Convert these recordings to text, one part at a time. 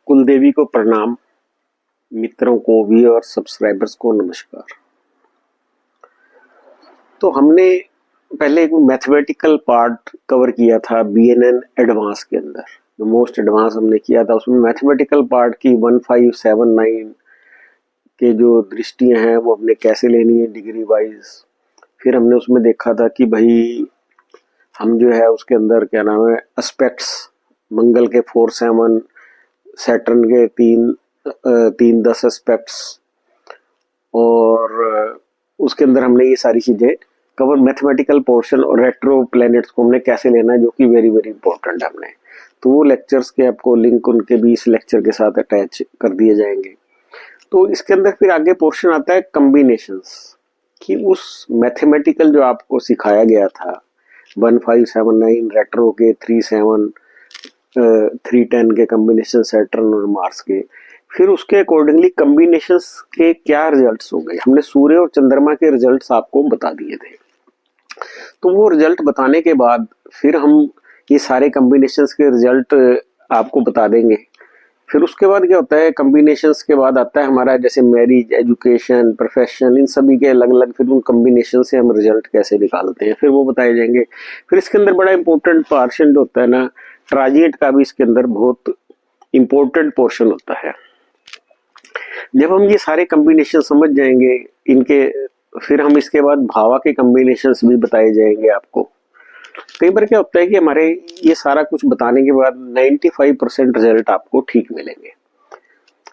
कुलदेवी को प्रणाम, मित्रों को भी और सब्सक्राइबर्स को नमस्कार। तो हमने पहले एक मैथमेटिकल पार्ट कवर किया था बीएनएन एडवांस के अंदर, जो मोस्ट एडवांस हमने किया था। उसमें मैथमेटिकल पार्ट की 1579 के जो दृष्टियां हैं वो हमने कैसे लेनी है डिग्री वाइज। फिर हमने उसमें देखा था कि भाई हम जो है उसके अंदर क्या नाम है एस्पेक्ट्स, मंगल के 4-7, सैटर्न के 3-10 एस्पेक्ट्स, और उसके अंदर हमने ये सारी चीजें कवर, मैथमेटिकल पोर्शन और रेट्रो प्लैनेट्स को हमने कैसे लेना है, जो कि वेरी वेरी इंपॉर्टेंट है हमने। तो वो लेक्चर्स के आपको लिंक उनके भी इस लेक्चर के साथ अटैच कर दिए जाएंगे। तो इसके अंदर फिर आगे पोर्शन आता है कॉम्बिनेशंस, कि उस मैथमेटिकल जो आपको सिखाया गया था 1579 रेट्रो के 37 310 के कॉम्बिनेशन सैटर्न और मार्स के, फिर उसके अकॉर्डिंगली कॉम्बिनेशंस के क्या रिजल्ट्स हो गए। हमने सूर्य और चंद्रमा के रिजल्ट्स आपको बता दिए थे। तो वो रिजल्ट बताने के बाद फिर हम ये सारे कॉम्बिनेशंस के रिजल्ट आपको बता देंगे। फिर उसके बाद क्या होता है, कॉम्बिनेशंस के बाद आता है हमारा जैसे मैरिज, एजुकेशन, प्रोफेशन, इन सभी के अलग अलग फिर उन कॉम्बिनेशन से हम रिजल्ट कैसे निकालते हैं, फिर वो बताए जाएंगे। फिर इसके अंदर बड़ा इंपॉर्टेंट पोर्शन जो होता है ना, ट्रांजिट का भी इसके अंदर बहुत इंपॉर्टेंट पोर्शन होता है। जब हम ये सारे कॉम्बिनेशन समझ जाएंगे इनके, फिर हम इसके बाद भावा के कॉम्बिनेशंस भी बताए जाएंगे आपको। कई बार क्या होता है कि हमारे ये सारा कुछ बताने के बाद 95% रिजल्ट आपको ठीक मिलेंगे।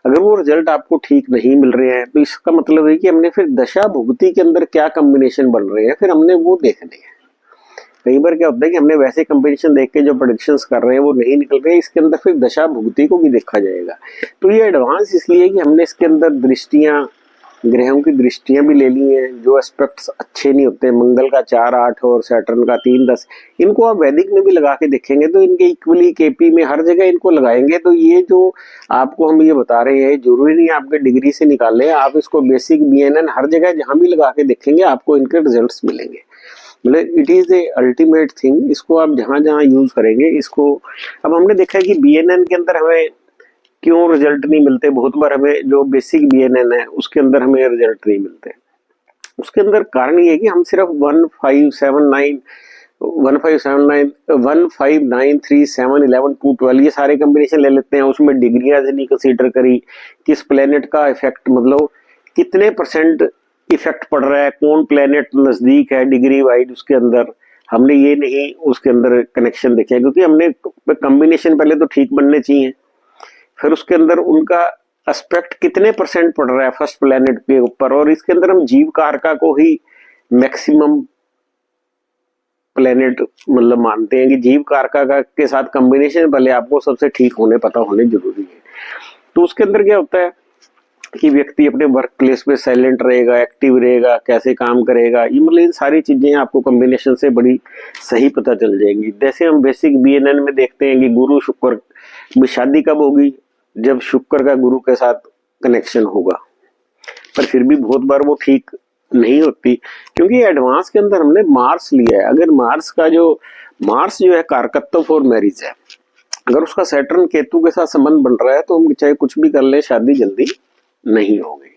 अगर वो रिजल्ट आपको ठीक नहीं मिल रहे हैं तो इसका मतलब है कि हमने फिर दशा भुगति के अंदर क्या कॉम्बिनेशन बन रहे हैं, फिर हमने वो देखने हैं। कई बार क्या होता है कि हमने वैसे कॉम्बिनेशन देख के जो प्रेडिक्शंस कर रहे हैं वो नहीं निकल रहे हैं, इसके अंदर फिर दशा भुगति को भी देखा जाएगा। तो ये एडवांस इसलिए कि हमने इसके अंदर दृष्टियां, ग्रहों की दृष्टियां भी ले ली हैं। जो एस्पेक्ट्स अच्छे नहीं होते, मंगल का 4-8 और सैटर्न का 3-10, इनको आप वैदिक में भी लगा के देखेंगे तो इनके इक्वली केपी में हर जगह इनको लगाएंगे। तो ये जो आपको हम ये बता रहे हैं जरूरी नहीं आपके डिग्री से निकाले, आप इसको बेसिक बीएनएन हर जगह जहां भी लगा के देखेंगे आपको इनके रिजल्ट्स मिलेंगे। मतलब it is the ultimate thing, इसको आप जहां जहां यूज करेंगे इसको। अब हमने देखा है कि बीएनएन के अंदर हमें क्यों रिजल्ट नहीं मिलते, बहुत बार हमें जो बेसिक बीएनएन है उसके अंदर हमें रिजल्ट नहीं मिलते। उसके अंदर कारण ये है कि हम सिर्फ 1579 1579 159 37 11 2 12 ये सारे कॉम्बिनेशन ले लेते हैं, उसमें डिग्रियां नहीं कंसीडर करी, किस प्लेनेट का इफेक्ट, मतलब कितने परसेंट इफेक्ट पड़ रहा है, कौन प्लेनेट नजदीक है डिग्री वाइज, उसके अंदर हमने ये नहीं उसके अंदर कनेक्शन देखे, क्योंकि हमने कॉम्बिनेशन पहले तो ठीक बनने चाहिए। फिर उसके अंदर उनका एस्पेक्ट कितने परसेंट पड़ रहा है फर्स्ट प्लेनेट के ऊपर, और इसके अंदर हम जीव कारका को ही मैक्सिमम प्लेनेट मतलब मानते हैं कि जीव कारका का के साथ कॉम्बिनेशन पहले आपको सबसे ठीक होने पता होने जरूरी है। तो उसके अंदर क्या होता है कि व्यक्ति अपने वर्क प्लेस पे साइलेंट रहेगा, एक्टिव रहेगा, कैसे काम करेगा, ये मतलब इन सारी चीजें आपको कॉम्बिनेशन से बड़ी सही पता चल जाएंगी। जैसे हम बेसिक बीएनएन में देखते हैं कि गुरु शुक्र में शादी कब होगी, जब शुक्र का गुरु के साथ कनेक्शन होगा। पर फिर भी बहुत बार वो ठीक नहीं होती, क्योंकि एडवांस के अंदर हमने मार्स लिया है। अगर मार्स जो है कारकत्व फॉर मैरिज है, अगर उसका सैटर्न केतु के साथ संबंध बन रहा है तो हम चाहे कुछ भी कर ले शादी जल्दी नहीं होगी।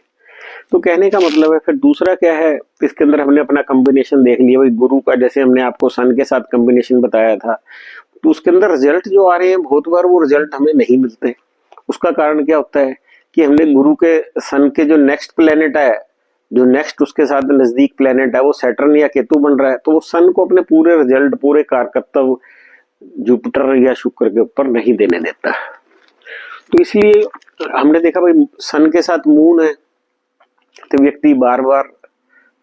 तो कहने का मतलब है, फिर दूसरा क्या है, इसके अंदर हमने अपना कॉम्बिनेशन देख लिया भाई गुरु का, जैसे हमने आपको सन के साथ कॉम्बिनेशन बताया था। तो उसके अंदर रिजल्ट जो आ रहे हैं बहुत बार वो रिजल्ट हमें नहीं मिलते। उसका कारण क्या होता है कि हमने गुरु के सन के जो नेक्स्ट प्लेनेट है, जो नेक्स्ट उसके साथ नजदीक प्लेनेट है वो सैटर्न या केतु बन रहा है, तो वो सन को अपने पूरे रिजल्ट, पूरे कारकत्व जुपिटर या शुक्र के ऊपर नहीं देने देता। तो इसलिए हमने देखा भाई सन के साथ मून है तो व्यक्ति बार बार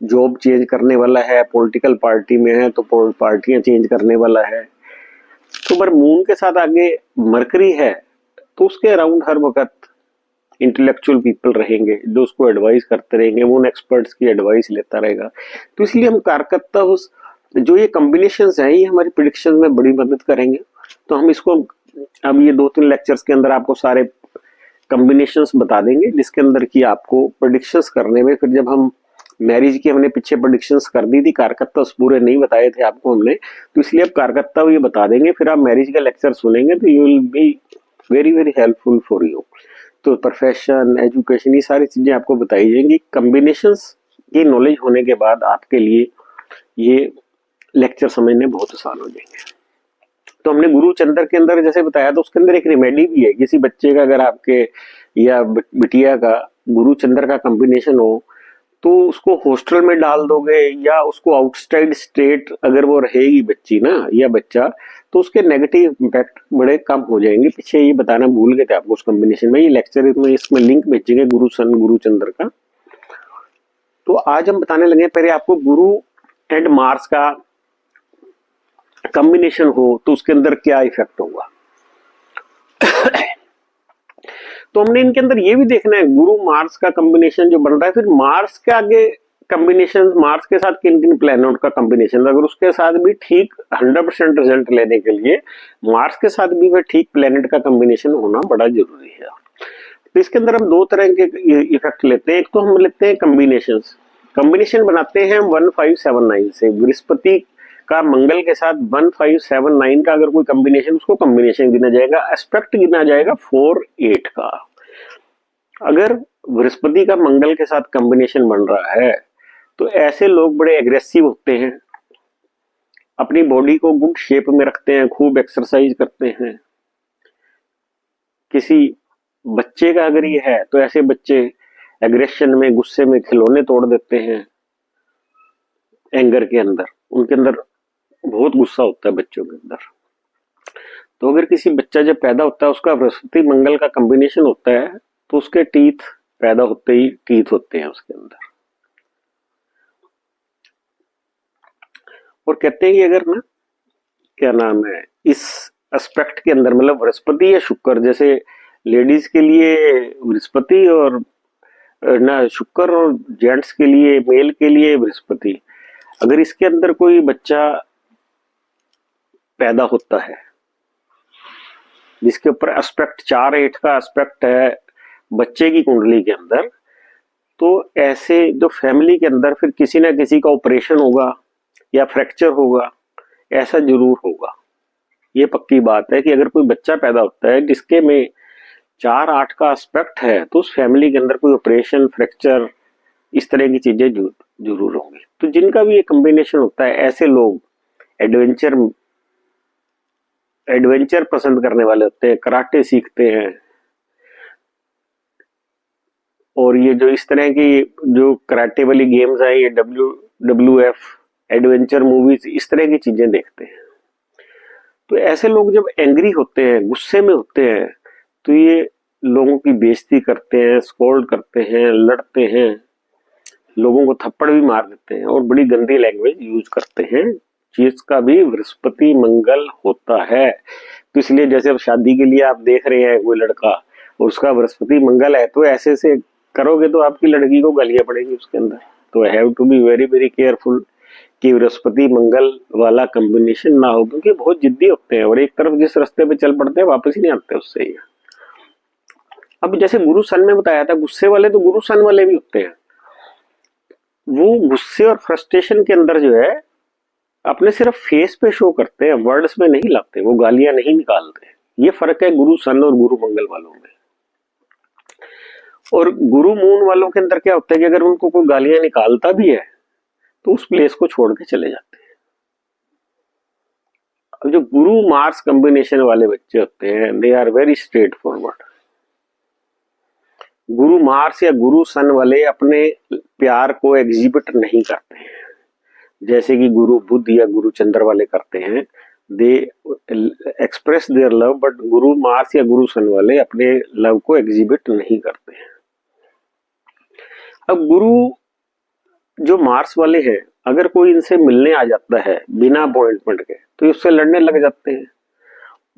जॉब चेंज करने वाला है, पॉलिटिकल पार्टी में है तो पार्टियां चेंज करने वाला है। तो पर मून के साथ आगे मरकरी है तो उसके अराउंड हर वक्त इंटेलेक्चुअल पीपल रहेंगे जो उसको एडवाइस करते रहेंगे, वो उन एक्सपर्ट्स की एडवाइस लेता रहेगा। तो इसलिए हम कारकत्व जो ये कॉम्बिनेशंस हैं ये हमारी प्रेडिक्शन में बड़ी मदद करेंगे। तो हम इसको अब ये 2-3 लेक्चर्स के अंदर आपको सारे कॉम्बिनेशंस बता देंगे, जिसके अंदर की आपको प्रेडिक्शंस करने में, फिर जब हम मैरिज की हमने पीछे प्रेडिक्शंस कर दी थी, कारकत्व पूरे नहीं बताए थे आपको हमने, तो इसलिए अब कारकत्व ये बता देंगे। फिर आप मैरिज का लेक्चर सुनेंगे तो you will be very very helpful for you. तो प्रोफेशन, एजुकेशन, ये सारी चीजें आपको बताई जाएंगी। कॉम्बिनेशंस की नॉलेज होने के बाद आपके लिए ये लेक्चर समझने बहुत आसान हो जाएंगे। तो हमने गुरु चंद्र के अंदर जैसे बताया, तो उसके अंदर एक रेमेडी भी है। किसी बच्चे का अगर आपके या बिटिया का गुरु चंद्र का कॉम्बिनेशन हो, तो उसको हॉस्टल में डाल दोगे या उसको आउटसाइड स्टेट अगर वो रहेगी बच्ची ना या बच्चा, तो उसके नेगेटिव इम्पैक्ट बड़े कम हो जाएंगे। पीछे ये बताना भूल गए थे आपको उस कॉम्बिनेशन में, ये लेक्चर में इसमें लिंक भेजेंगे गुरु सन गुरु चंद्र का। तो आज हम बताने लगे, पहले आपको गुरु एंड मार्स का कॉम्बिनेशन हो तो उसके अंदर क्या इफेक्ट होगा। तो हमने इनके अंदर ये भी देखना है गुरु मार्स का कॉम्बिनेशन जो बन रहा है, फिर मार्स के आगे कॉम्बिनेशन, मार्स के साथ किन किन प्लैनेट का कॉम्बिनेशन, अगर उसके साथ भी ठीक 100% रिजल्ट लेने के लिए मार्स के साथ भी वह ठीक प्लैनेट का कॉम्बिनेशन होना बड़ा जरूरी है। तो इसके अंदर हम दो तरह के इफेक्ट लेते हैं। एक तो हम लेते हैं कॉम्बिनेशन बनाते हैं 1579 से। बृहस्पति का मंगल के साथ 1579 का अगर कोई कॉम्बिनेशन, उसको कॉम्बिनेशन गिना जाएगा। एस्पेक्ट गिना जाएगा 48 का। अगर बृहस्पति का मंगल के साथ कॉम्बिनेशन बन रहा है तो ऐसे लोग बड़े एग्रेसिव होते हैं, अपनी बॉडी को गुड शेप में रखते हैं, खूब एक्सरसाइज करते हैं। किसी बच्चे का अगर ये है तो ऐसे बच्चे एग्रेशन में, गुस्से में खिलौने तोड़ देते हैं। एंगर के अंदर, उनके अंदर बहुत गुस्सा होता है बच्चों के अंदर। तो अगर किसी बच्चा जब पैदा होता है उसका बृहस्पति मंगल का कॉम्बिनेशन होता है, तो उसके टीथ पैदा होते ही टीथ होते हैं उसके अंदर। और कहते हैं कि अगर ना, क्या नाम है, इस एस्पेक्ट के अंदर मतलब बृहस्पति या शुक्र, जैसे लेडीज के लिए बृहस्पति और ना शुक्र, और जेंट्स के लिए, मेल के लिए बृहस्पति, अगर इसके अंदर कोई बच्चा पैदा होता है जिसके ऊपर एस्पेक्ट 4-8 का एस्पेक्ट है बच्चे की कुंडली के अंदर, तो ऐसे जो फैमिली के अंदर फिर किसी ना किसी का ऑपरेशन होगा या फ्रैक्चर होगा, ऐसा जरूर होगा। ये पक्की बात है कि अगर कोई बच्चा पैदा होता है जिसके में 4-8 का एस्पेक्ट है, तो उस फैमिली के अंदर कोई ऑपरेशन, फ्रैक्चर, इस तरह की चीजें जरूर होंगी। तो जिनका भी ये कॉम्बिनेशन होता है, ऐसे लोग एडवेंचर पसंद करने वाले होते हैं, कराटे सीखते हैं। और ये जो इस तरह की जो कराटे वाली गेम्स आई, ये WWF एडवेंचर मूवीज, इस तरह की चीजें देखते हैं। तो ऐसे लोग जब एंग्री होते हैं, गुस्से में होते हैं, तो ये लोगों की बेइज्जती करते हैं, स्कोल्ड करते हैं, लड़ते हैं, लोगों को थप्पड़ भी मार देते हैं और बड़ी गंदी लैंग्वेज यूज करते हैं, जिसका भी बृहस्पति मंगल होता है। तो इसलिए जैसे अब शादी के लिए आप देख रहे हैं कोई लड़का और उसका बृहस्पति मंगल है, तो ऐसे से करोगे तो आपकी लड़की को गालियां पड़ेगी उसके अंदर। तो have to be very very careful कि बृहस्पति मंगल वाला कॉम्बिनेशन ना हो, क्योंकि बहुत जिद्दी होते हैं और एक तरफ जिस रास्ते पे चल पड़ते हैं वापस ही नहीं आते उससे ही। अब जैसे गुरु सन में बताया था, गुस्से वाले तो गुरु सन वाले भी होते हैं। वो गुस्से और फ्रस्ट्रेशन के अंदर जो है अपने सिर्फ फेस पे शो करते हैं, वर्ड्स में नहीं लाते, वो गालियां नहीं निकालते। ये फर्क है गुरु सन और गुरु मंगल वालों में। और गुरु मून वालों के अंदर क्या होता है कि अगर उनको कोई गालियां निकालता भी है तो उस प्लेस को छोड़ के चले जाते हैं। अब जो गुरु मार्स कॉम्बिनेशन वाले बच्चे होते हैं, they are very straightforward. Guru Mars या गुरु सन वाले अपने प्यार को एग्जिबिट नहीं करते हैं जैसे कि गुरु बुध या गुरु चंद्र वाले करते हैं। दे express their love, but Guru Mars या गुरु सन वाले अपने लव को एग्जिबिट नहीं करते हैं। अब गुरु जो मार्स वाले हैं, अगर कोई इनसे मिलने आ जाता है बिना अपॉइंटमेंट के, तो उससे लड़ने लग जाते हैं,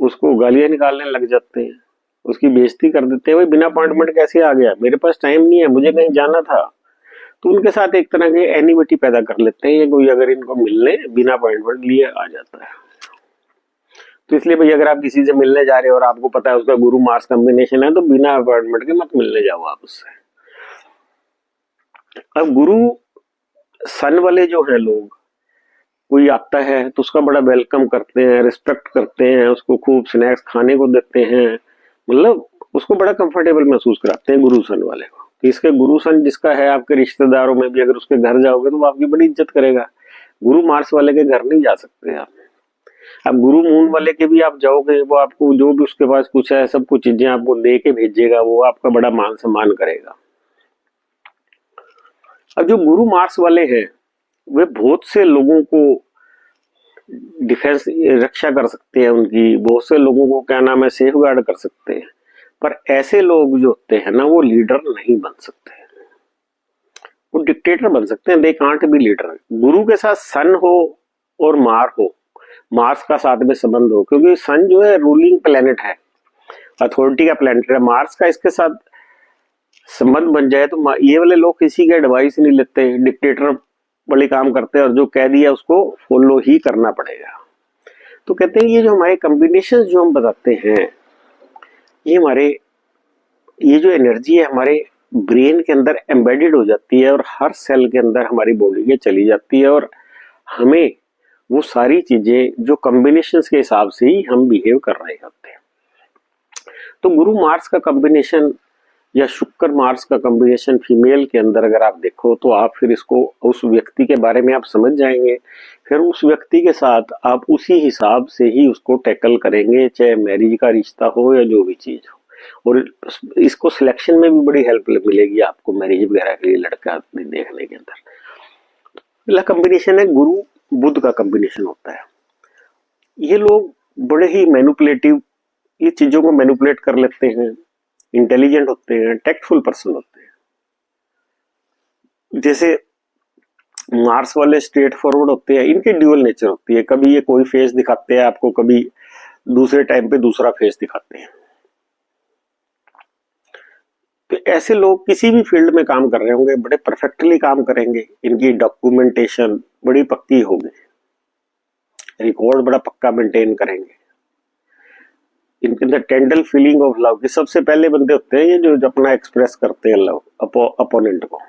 उसको गालियां निकालने लग जाते हैं, उसकी बेइज्जती कर देते हैं। भाई बिना अपॉइंटमेंट कैसे आ गया, मेरे पास टाइम नहीं है, मुझे कहीं जाना था। तो उनके साथ एक तरह के एनिमिटी पैदा कर लेते हैं ये कोई, अगर इनको मिलने बिना अपॉइंटमेंट लिए आ जाता है। तो इसलिए भाई अगर आप किसी से मिलने जा रहे हो और आपको पता है उसका गुरु मार्स कॉम्बिनेशन है, तो बिना अपॉइंटमेंट के मत मिलने जाओ आप उससे। अब गुरु सन वाले जो है लोग, कोई आता है तो उसका बड़ा वेलकम करते हैं, रिस्पेक्ट करते हैं, उसको खूब स्नैक्स खाने को देते हैं, मतलब उसको बड़ा कंफर्टेबल महसूस कराते हैं गुरु सन वाले को। तो इसके गुरु सन जिसका है आपके रिश्तेदारों में भी, अगर उसके घर जाओगे तो वो आपकी बड़ी इज्जत करेगा। गुरु मार्स वाले के घर नहीं जा सकते आप। अब गुरु मून वाले के भी आप जाओगे, वो आपको जो भी उसके पास कुछ है सब कुछ चीजें आपको दे के भेजेगा, वो आपका बड़ा मान सम्मान करेगा। अब जो गुरु मार्स वाले हैं वे बहुत से लोगों को डिफेंस रक्षा कर सकते हैं, उनकी बहुत से लोगों को क्या नाम है सेफ गार्ड कर सकते हैं। पर ऐसे लोग जो होते हैं ना वो लीडर नहीं बन सकते, वो डिक्टेटर बन सकते हैं, दे कांट बी लीडर। गुरु के साथ सन हो और मार हो, मार्स का साथ में संबंध हो, क्योंकि सन जो है रूलिंग प्लेनेट है, अथॉरिटी का प्लेनेट है। मार्स का इसके साथ संबंध बन जाए तो ये वाले लोग किसी के एडवाइस नहीं लेते, डिक्टेटर बड़े काम करते हैं और जो कह दिया उसको फॉलो ही करना पड़ेगा। तो कहते हैं ये जो हमारे कॉम्बिनेशन जो हम बताते हैं, ये हमारे ये जो एनर्जी है हमारे ब्रेन के अंदर एम्बेडेड हो जाती है और हर सेल के अंदर हमारी बॉडी के चली जाती है, और हमें वो सारी चीजें जो कॉम्बिनेशन के हिसाब से ही हम बिहेव कर रहे होते हैं। तो गुरु मार्स का कॉम्बिनेशन या शुक्र मार्स का कॉम्बिनेशन फीमेल के अंदर अगर आप देखो तो आप फिर इसको उस व्यक्ति के बारे में आप समझ जाएंगे, फिर उस व्यक्ति के साथ आप उसी हिसाब से ही उसको टैकल करेंगे, चाहे मैरिज का रिश्ता हो या जो भी चीज हो। और इसको सिलेक्शन में भी बड़ी हेल्प मिलेगी आपको मैरिज वगैरह के लिए लड़का देखने के अंदर। पहला कॉम्बिनेशन है गुरु बुध का कॉम्बिनेशन होता है। ये लोग बड़े ही मैनिपुलेटिव, ये चीजों को मैनिपुलेट कर लेते हैं, इंटेलिजेंट होते हैं, टेक्टफुल पर्सन होते हैं। जैसे मार्स वाले स्ट्रेट फॉरवर्ड होते हैं, इनके ड्यूअल नेचर होती है, कभी ये कोई फेस दिखाते हैं आपको, कभी दूसरे टाइम पे दूसरा फेस दिखाते हैं। तो ऐसे लोग किसी भी फील्ड में काम कर रहे होंगे बड़े परफेक्टली काम करेंगे, इनकी डॉक्यूमेंटेशन बड़ी पक्की होगी, रिकॉर्ड बड़ा पक्का मेंटेन करेंगे, इनके अंदर टेंडर फीलिंग ऑफ लव के सबसे पहले बंदे होते हैं ये जो अपना एक्सप्रेस करते हैं लव अपोनेंट को।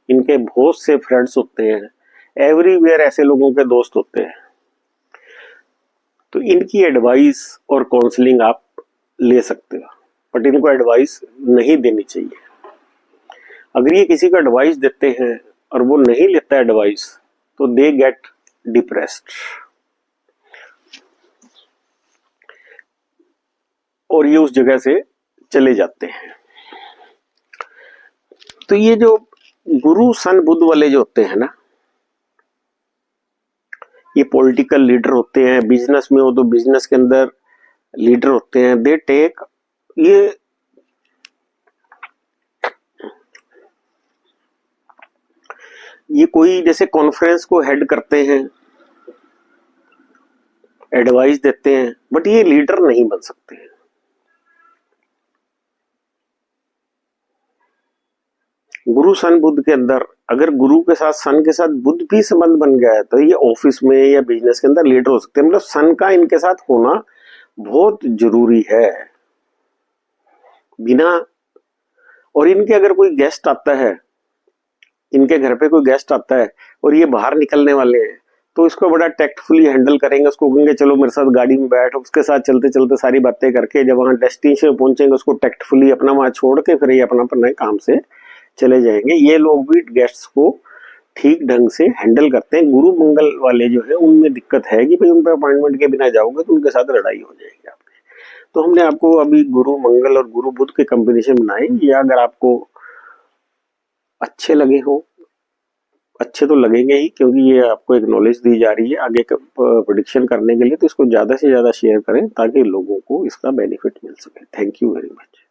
इनके बहुत से फ्रेंड्स होते हैं, एवरीवेयर ऐसे लोगों के दोस्त होते हैं। तो इनकी एडवाइस और काउंसलिंग आप ले सकते हो, बट इनको एडवाइस नहीं देनी चाहिए। अगर ये किसी को एडवाइस देते हैं और वो नहीं लेता एडवाइस तो दे गेट डिप्रेस्ड और ये उस जगह से चले जाते हैं। तो ये जो गुरु सन बुध वाले जो होते हैं ना, ये पॉलिटिकल लीडर होते हैं, बिजनेस में हो तो बिजनेस के अंदर लीडर होते हैं। दे टेक ये कोई जैसे कॉन्फ्रेंस को हेड करते हैं, एडवाइस देते हैं, बट ये लीडर नहीं बन सकते हैं। गुरु सन बुध के अंदर अगर गुरु के साथ सन के साथ बुध भी संबंध बन गया है तो ये ऑफिस में या बिजनेस के अंदर लीडर हो सकते हैं। मतलब सन का इनके साथ होना बहुत जरूरी है। बिना और इनके अगर कोई गेस्ट आता है, इनके घर पे कोई गेस्ट आता है और ये बाहर निकलने वाले हैं तो इसको बड़ा टैक्टफुली हैंडल करेंगे, उसको कहेंगे चलो मेरे साथ गाड़ी में बैठ, उसके साथ चलते चलते सारी बातें करके जब वहां डेस्टिनेशन पहुंचेंगे उसको टैक्टफुली अपना वहां छोड़ के फिर ये अपना काम से चले जाएंगे। ये लोग भी गेस्ट्स को ठीक ढंग से हैंडल करते हैं। गुरु मंगल वाले जो है उनमें दिक्कत है कि भाई उन पर अपॉइंटमेंट के बिना जाओगे तो उनके साथ लड़ाई हो जाएगी आपकी। तो हमने आपको अभी गुरु मंगल और गुरु बुध के कॉम्बिनेशन बनाए। ये अगर आपको अच्छे लगे हो, अच्छे तो लगेंगे ही क्योंकि ये आपको एक नॉलेज दी जा रही है आगे प्रेडिक्शन करने के लिए, तो इसको ज्यादा से ज्यादा शेयर करें ताकि लोगों को इसका बेनिफिट मिल सके। Thank you very much.